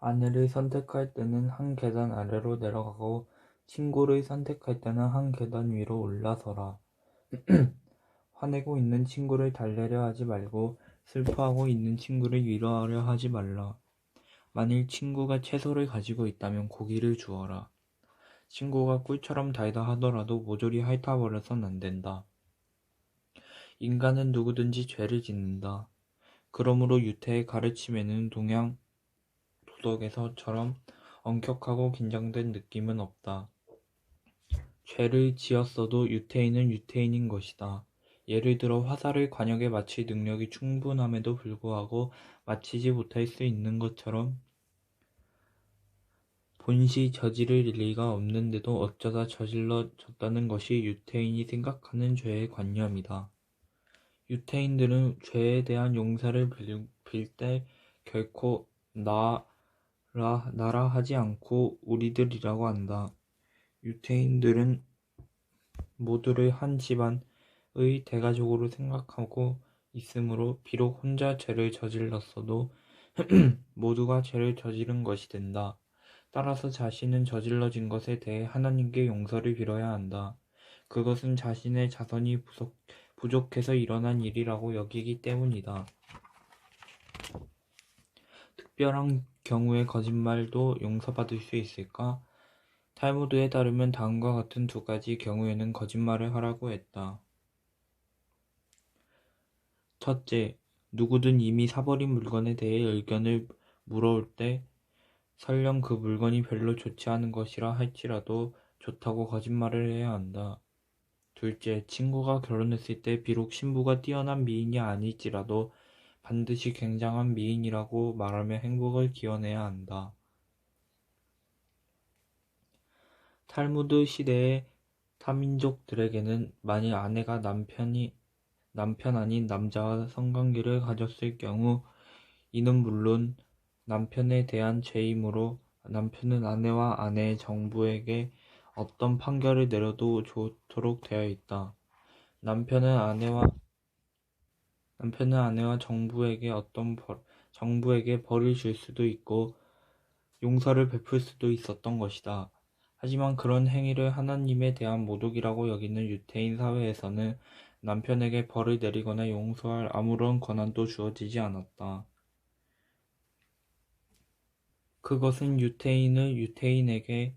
아내를 선택할 때는 한 계단 아래로 내려가고 친구를 선택할 때는 한 계단 위로 올라서라. 화내고 있는 친구를 달래려 하지 말고 슬퍼하고 있는 친구를 위로하려 하지 말라. 만일 친구가 채소를 가지고 있다면 고기를 주어라. 친구가 꿀처럼 달다 하더라도 모조리 핥아버려선 안 된다. 인간은 누구든지 죄를 짓는다. 그러므로 유태의 가르침에는 동양 도덕에서처럼 엄격하고 긴장된 느낌은 없다. 죄를 지었어도 유태인은 유태인인 것이다. 예를 들어 화살을 관역에 맞힐 능력이 충분함에도 불구하고 맞히지 못할 수 있는 것처럼 본시 저지를 리가 없는데도 어쩌다 저질러졌다는 것이 유태인이 생각하는 죄의 관념이다. 유태인들은 죄에 대한 용서를 빌 때 결코 나라 하지 않고 우리들이라고 한다. 유태인들은 모두를 한 집안의 대가족으로 생각하고 있으므로 비록 혼자 죄를 저질렀어도 모두가 죄를 저지른 것이 된다. 따라서 자신은 저질러진 것에 대해 하나님께 용서를 빌어야 한다. 그것은 자신의 자선이 부족해서 일어난 일이라고 여기기 때문이다. 특별한 경우의 거짓말도 용서받을 수 있을까? 탈무드에 따르면 다음과 같은 두 가지 경우에는 거짓말을 하라고 했다. 첫째, 누구든 이미 사버린 물건에 대해 의견을 물어올 때 설령 그 물건이 별로 좋지 않은 것이라 할지라도 좋다고 거짓말을 해야 한다. 둘째, 친구가 결혼했을 때 비록 신부가 뛰어난 미인이 아닐지라도 반드시 굉장한 미인이라고 말하며 행복을 기원해야 한다. 탈무드 시대의 타민족들에게는 만일 아내가 남편 아닌 남자와 성관계를 가졌을 경우 이는 물론 남편에 대한 죄이므로 남편은 아내와 아내의 정부에게 어떤 판결을 내려도 좋도록 되어 있다. 남편은 아내와 정부에게 벌을 줄 수도 있고 용서를 베풀 수도 있었던 것이다. 하지만 그런 행위를 하나님에 대한 모독이라고 여기는 유태인 사회에서는 남편에게 벌을 내리거나 용서할 아무런 권한도 주어지지 않았다. 그것은 유태인이게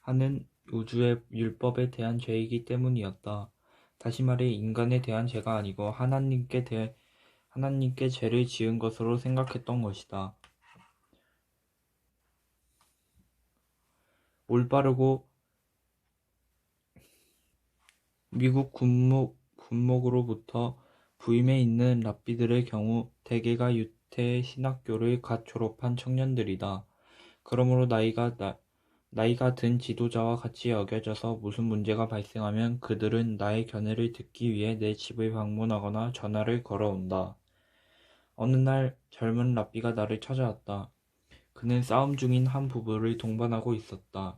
하는 우주의 율법에 대한 죄이기 때문이었다. 다시 말해 인간에 대한 죄가 아니고 하나님께 죄를 지은 것으로 생각했던 것이다. 올바르고 미국 군목으로부터 부임해 있는 랍비들의 경우 대개가 유태 신학교를 갓 졸업한 청년들이다. 그러므로 나이가 든 지도자와 같이 여겨져서 무슨 문제가 발생하면 그들은 나의 견해를 듣기 위해 내 집을 방문하거나 전화를 걸어온다. 어느 날 젊은 랍비가 나를 찾아왔다. 그는 싸움 중인 한 부부를 동반하고 있었다.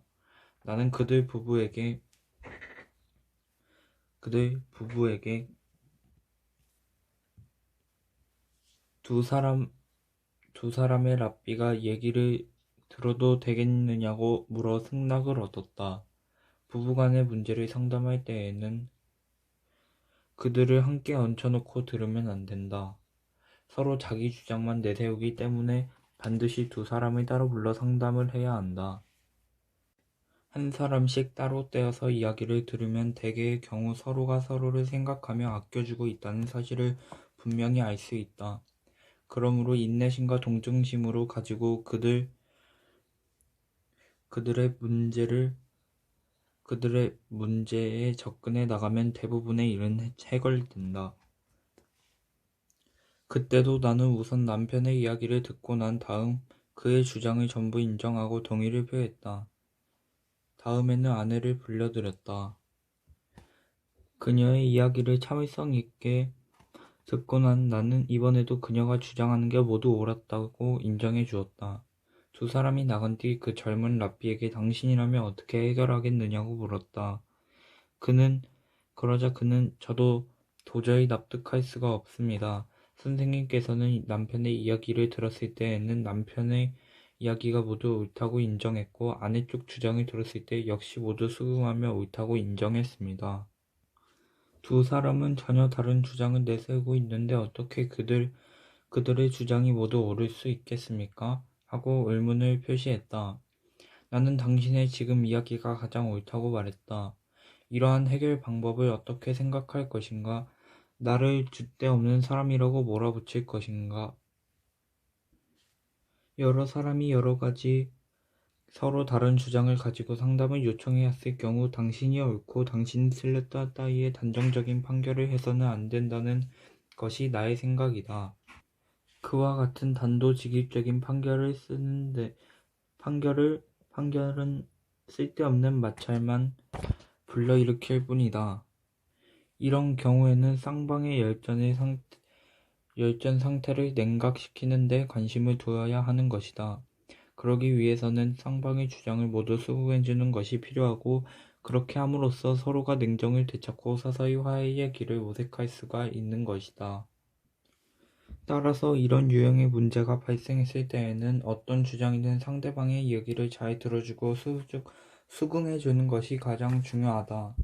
나는 그들 부부에게 두 사람의 랍비가 얘기를 들어도 되겠느냐고 물어 승낙을 얻었다. 부부간의 문제를 상담할 때에는 그들을 함께 얹혀놓고 들으면 안 된다. 서로 자기 주장만 내세우기 때문에 반드시 두 사람을 따로 불러 상담을 해야 한다. 한 사람씩 따로 떼어서 이야기를 들으면 대개의 경우 서로가 서로를 생각하며 아껴주고 있다는 사실을 분명히 알 수 있다. 그러므로 인내심과 동정심으로 가지고 그들의 문제에 접근해 나가면 대부분의 일은 해결된다. 그때도 나는 우선 남편의 이야기를 듣고 난 다음 그의 주장을 전부 인정하고 동의를 표했다. 다음에는 아내를 불러들였다. 그녀의 이야기를 참을성 있게 듣고 난 나는 이번에도 그녀가 주장하는 게 모두 옳았다고 인정해 주었다. 두 사람이 나간 뒤 그 젊은 랍비에게 당신이라면 어떻게 해결하겠느냐고 물었다. 그러자 그는 저도 도저히 납득할 수가 없습니다. 선생님께서는 남편의 이야기를 들었을 때에는 남편의 이야기가 모두 옳다고 인정했고 아내 쪽 주장을 들었을 때 역시 모두 수긍하며 옳다고 인정했습니다. 두 사람은 전혀 다른 주장을 내세우고 있는데 어떻게 그들의 주장이 모두 옳을 수 있겠습니까? 하고 의문을 표시했다. 나는 당신의 지금 이야기가 가장 옳다고 말했다. 이러한 해결 방법을 어떻게 생각할 것인가? 나를 줏대 없는 사람이라고 몰아붙일 것인가? 여러 사람이 여러 가지 서로 다른 주장을 가지고 상담을 요청해왔을 경우 당신이 옳고 당신이 틀렸다 따위의 단정적인 판결을 해서는 안 된다는 것이 나의 생각이다. 그와 같은 단도직입적인 판결은 쓸데없는 마찰만 불러일으킬 뿐이다. 이런 경우에는 쌍방의 열전 상태를 냉각시키는 데 관심을 두어야 하는 것이다. 그러기 위해서는 쌍방의 주장을 모두 수긍해주는 것이 필요하고 그렇게 함으로써 서로가 냉정을 되찾고 서서히 화해의 길을 모색할 수가 있는 것이다. 따라서 이런 유형의 문제가 발생했을 때에는 어떤 주장이든 상대방의 이야기를 잘 들어주고 수긍해주는 것이 가장 중요하다.